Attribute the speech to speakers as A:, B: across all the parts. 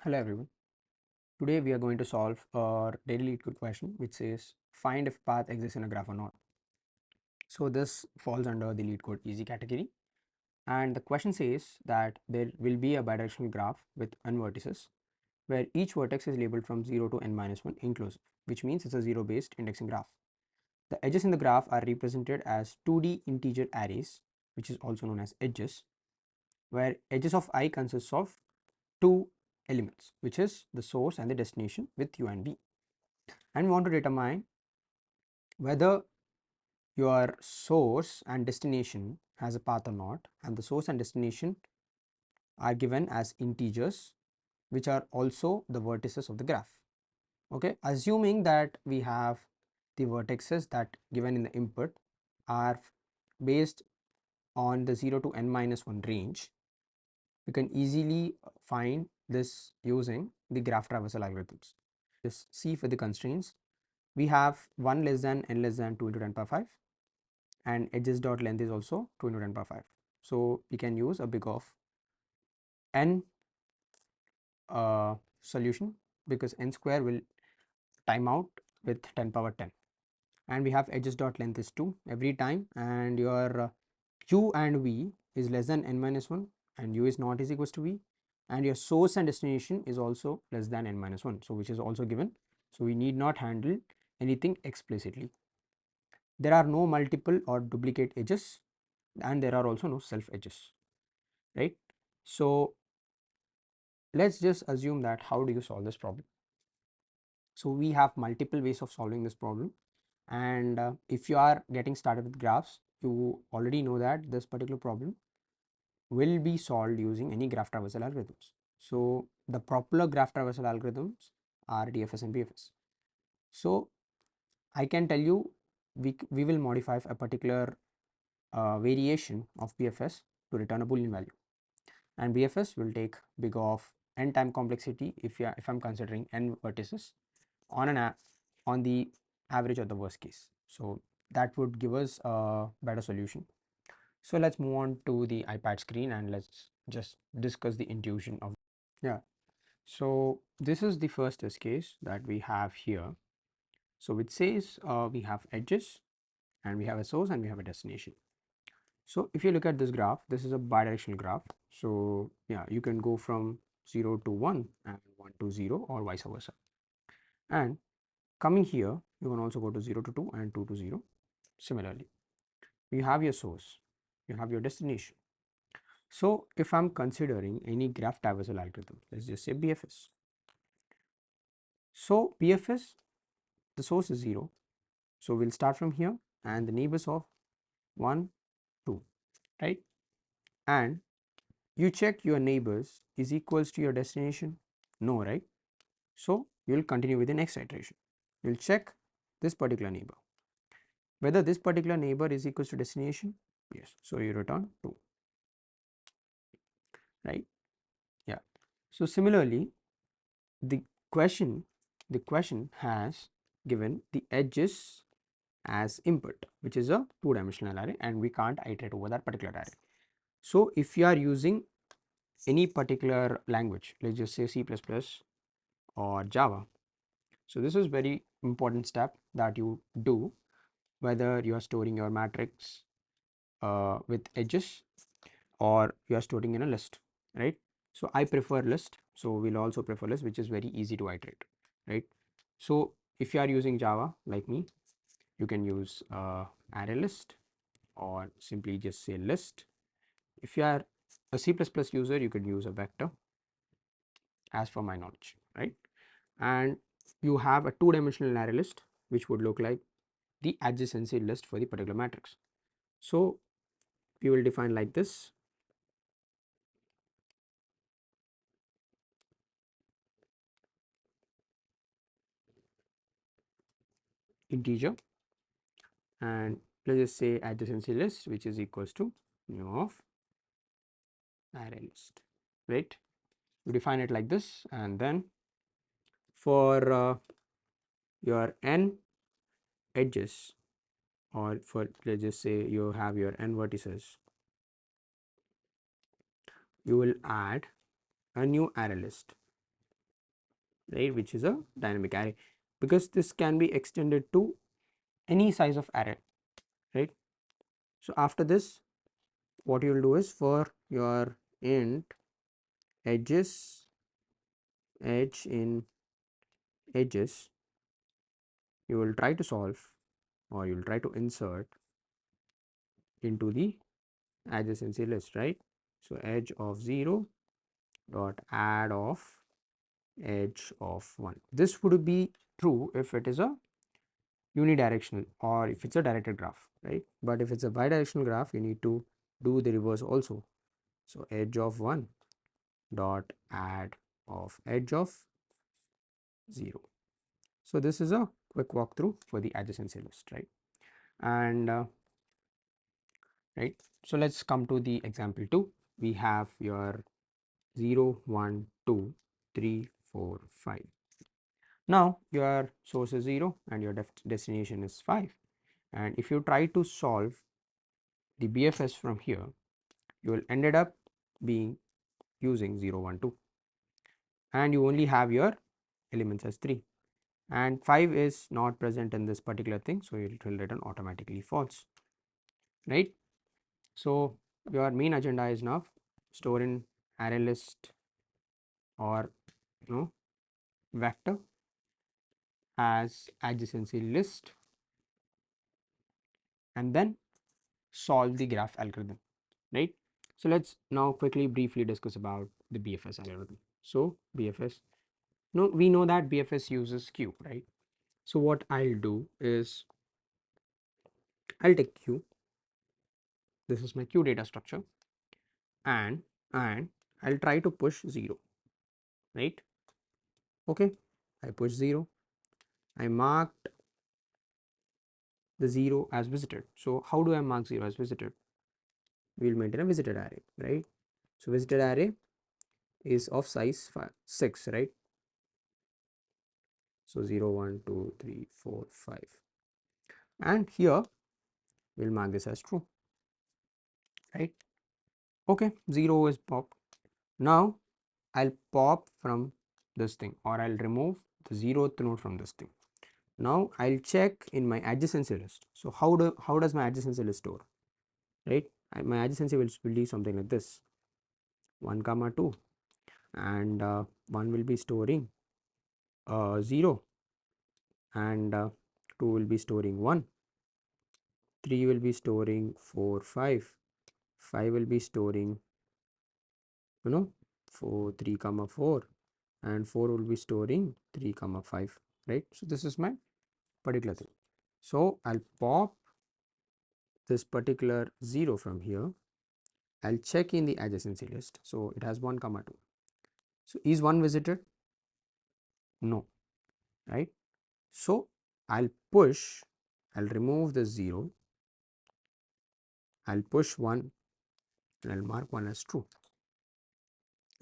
A: Hello everyone. Today we are going to solve a daily LeetCode question which says find if path exists in a graph or not. So this falls under the LeetCode easy category, and the question says that there will be a bidirectional graph with n vertices where each vertex is labeled from 0 to n minus 1 inclusive, which means it's a zero based indexing graph. The edges in the graph are represented as 2D integer arrays, which is also known as edges, where edges of I consists of two elements, which is the source and the destination with u and v, and we want to determine whether your source and destination has a path or not, and the source and destination are given as integers which are also the vertices of the graph. Okay, assuming that we have the vertices that given in the input are based on the 0 to n minus 1 range, we can easily find this using the graph traversal algorithms. Just see for the constraints, we have 1 less than n less than 2 into 10 power 5, and edges dot length is also 2 into 10 power 5. So we can use a big of n solution because n square will time out with 10 power 10, and we have edges dot length is 2 every time, and your u and v is less than n minus 1 and u is not is equals to v, and your source and destination is also less than n minus 1, so which is also given, so we need not handle anything explicitly. There are no multiple or duplicate edges, and there are also no self edges, right? So let's just assume that how do you solve this problem. So we have multiple ways of solving this problem, and if you are getting started with graphs, you already know that this particular problem will be solved using any graph traversal algorithms. So the popular graph traversal algorithms are DFS and BFS. So I can tell you we will modify a particular variation of BFS to return a Boolean value, and BFS will take big of n time complexity if I'm considering n vertices on on the average or the worst case. So that would give us a better solution. So let's move on to the iPad screen and let's just discuss the intuition of. Yeah. So this is the first test case that we have here. So it says we have edges and we have a source and we have a destination. So if you look at this graph, this is a bidirectional graph. So yeah, you can go from 0 to 1 and 1 to 0 or vice versa. And coming here, you can also go to 0 to 2 and 2 to 0. Similarly, you have your source, you have your destination. So if I'm considering any graph traversal algorithm, let's just say BFS. So BFS, the source is 0. So we'll start from here and the neighbors of 1, 2, right? And you check your neighbors is equals to your destination? No, right? So you will continue with the next iteration. You will check this particular neighbor. Whether this particular neighbor is equals to destination? Yes. So you return 2, right? Yeah. So similarly, the question the question has given the edges as input, which is a two-dimensional array, and we can't iterate over that particular array. So if you are using any particular language, let's just say C++ or Java, so this is very important step that you do, whether you are storing your matrix with edges or you are storing in a list, right? So I prefer list, so we'll also prefer list, which is very easy to iterate, right? So if you are using Java like me, you can use array list or simply just say list. If you are a C++ user, you could use a vector as for my knowledge, right? And you have a two-dimensional array list which would look like the adjacency list for the particular matrix. So we will define like this: integer, and let's just say adjacency list, which is equals to new of array list, right? You define it like this, and then for your n edges, or for let's just say you have your n vertices, you will add a new array list, right, which is a dynamic array, because this can be extended to any size of array, right. So after this, what you will do is, for your int edges, edge in edges, you will try to solve, or you will try to insert into the adjacency list, right. So edge of 0 dot add of edge of 1. This would be true if it is a unidirectional, or if it's a directed graph, right. But if it's a bidirectional graph, you need to do the reverse also. So edge of 1 dot add of edge of 0. So this is a quick walkthrough for the adjacency list, right. And right, so let's come to the example 2. We have your 0 1 2 3 4 5. Now your source is 0 and your destination is 5, and if you try to solve the BFS from here, you will ended up being using 0 1 2, and you only have your elements as 3, and 5 is not present in this particular thing, so it will return automatically false, right. So your main agenda is now store in array list, or vector as adjacency list, and then solve the graph algorithm, right. So let's now quickly briefly discuss about the BFS algorithm. So BFS, no, we know that BFS uses Q, right. So what I'll do is, I'll take Q, this is my Q data structure, and I'll try to push 0, right. Okay, I push 0, I marked the 0 as visited. So how do I mark 0 as visited? We will maintain a visited array, right. So visited array is of size 6, right. So 0 1 2 3 4 5, and here we'll mark this as true, right. Okay, 0 is popped. Now I'll pop from this thing, or I'll remove the 0th node from this thing. Now I'll check in my adjacency list. So how does my adjacency list store, right. My adjacency will be something like this: 1 comma 2, and 1 will be storing 0, and 2 will be storing 1, 3 will be storing 4 5, 5 will be storing 4 3 comma 4, and 4 will be storing 3 comma 5, right. So this is my particular thing. So I'll pop this particular 0 from here. I'll check in the adjacency list. So it has 1 comma 2. So is 1 visited? No, right. So I'll push, I'll remove the 0, I'll push 1, and I'll mark 1 as true,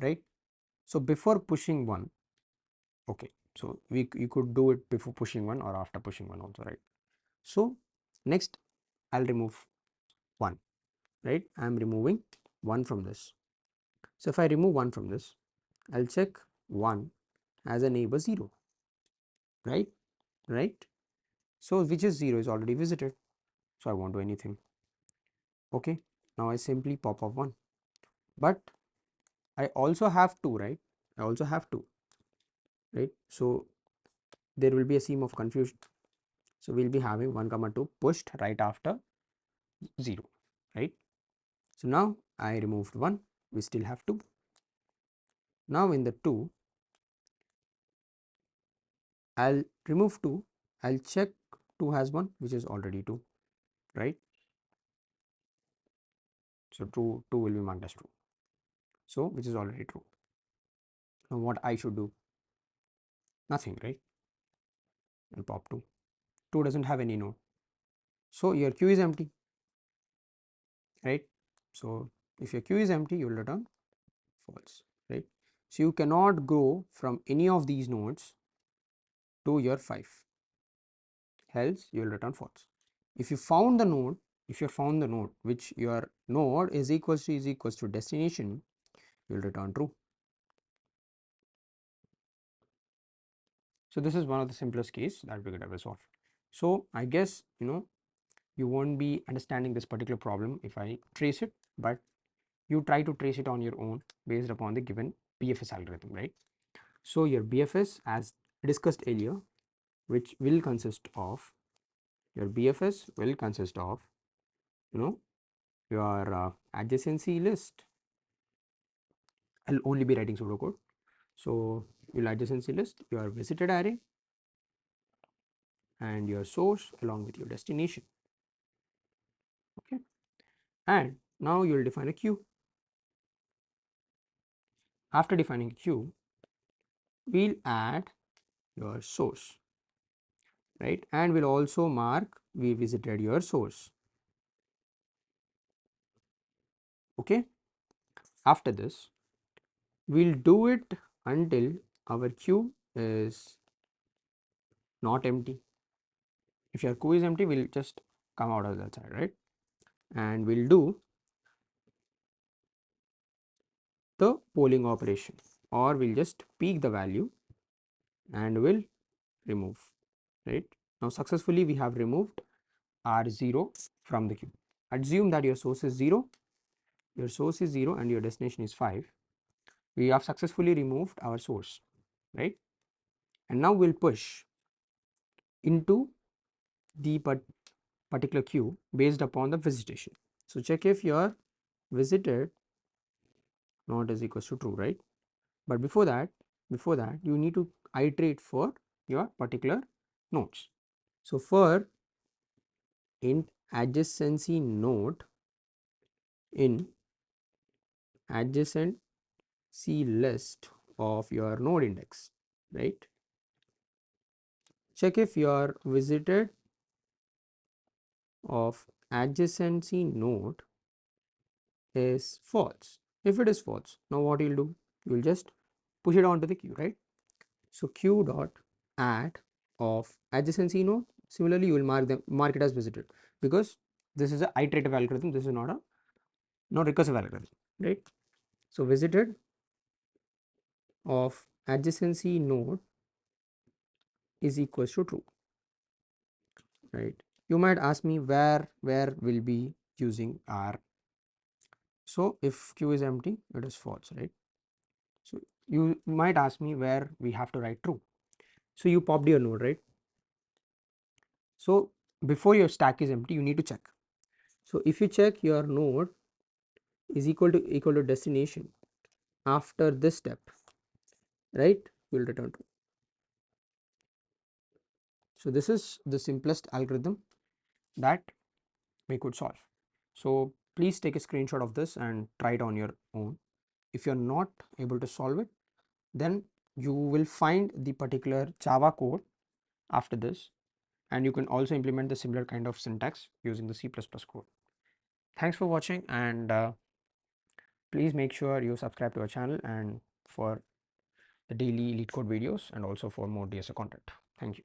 A: right. So before pushing 1, okay, so you could do it before pushing 1 or after pushing 1 also, right. So next I'll remove 1, right. I'm removing 1 from this. So if I remove 1 from this, I'll check 1 as a neighbor 0, right, right. So which is 0 is already visited, so I won't do anything. Okay, now I simply pop up 1, but I also have 2, right. I also have 2, right. So there will be a seam of confusion. So we'll be having 1 comma 2 pushed right after 0, right. So now I removed 1, we still have 2. Now in the 2, I'll remove 2, I'll check 2 has 1, which is already 2, right. So 2 will be marked as true, so which is already true. Now what I should do? Nothing, right. I'll pop 2. 2 doesn't have any node, so your queue is empty, right. So if your queue is empty, you will return false, right. So you cannot go from any of these nodes to your 5, else you will return false. If you found the node, if you found the node which your node is equals to destination, you will return true. So this is one of the simplest case that we could ever solve. So I guess you won't be understanding this particular problem if I trace it, but you try to trace it on your own based upon the given BFS algorithm, right? So your BFS, as discussed earlier, which will consist of your BFS will consist of your adjacency list. I'll only be writing pseudocode. So your adjacency list, your visited array, and your source along with your destination. Okay, and now you will define a queue. After defining a queue, we'll add your source, right? And we'll also mark we visited your source. Okay, after this, we'll do it until our queue is not empty. If your queue is empty, we'll just come out of that side, right? And we'll do the polling operation, or we'll just peek the value and we'll remove, right? Now successfully we have removed R0 from the queue. Assume that your source is 0, and your destination is 5. We have successfully removed our source, right? And now we'll push into the particular queue based upon the visitation. So check if your visited not is equals to true, right? But before that you need to iterate for your particular nodes. So for int adjacency node in adjacency list of your node index, right? Check if your visited of adjacency node is false. If it is false, now what you'll do, you will just push it onto the queue, right? So queue dot add of adjacency node, similarly you will mark it as visited, because this is an iterative algorithm, this is not a recursive algorithm, right? So visited of adjacency node is equals to true, right? You might ask me where will be using R. So if queue is empty, it is false, right? So you might ask me where we have to write true. So you popped your node, right? So before your stack is empty, you need to check. So if you check your node is equal to destination after this step, right, you will return true. So this is the simplest algorithm that we could solve. So please take a screenshot of this and try it on your own. If you're not able to solve it, then you will find the particular Java code after this, and you can also implement the similar kind of syntax using the C++ code. Thanks for watching, and please make sure you subscribe to our channel and for the daily LeetCode videos and also for more DSA content. Thank you.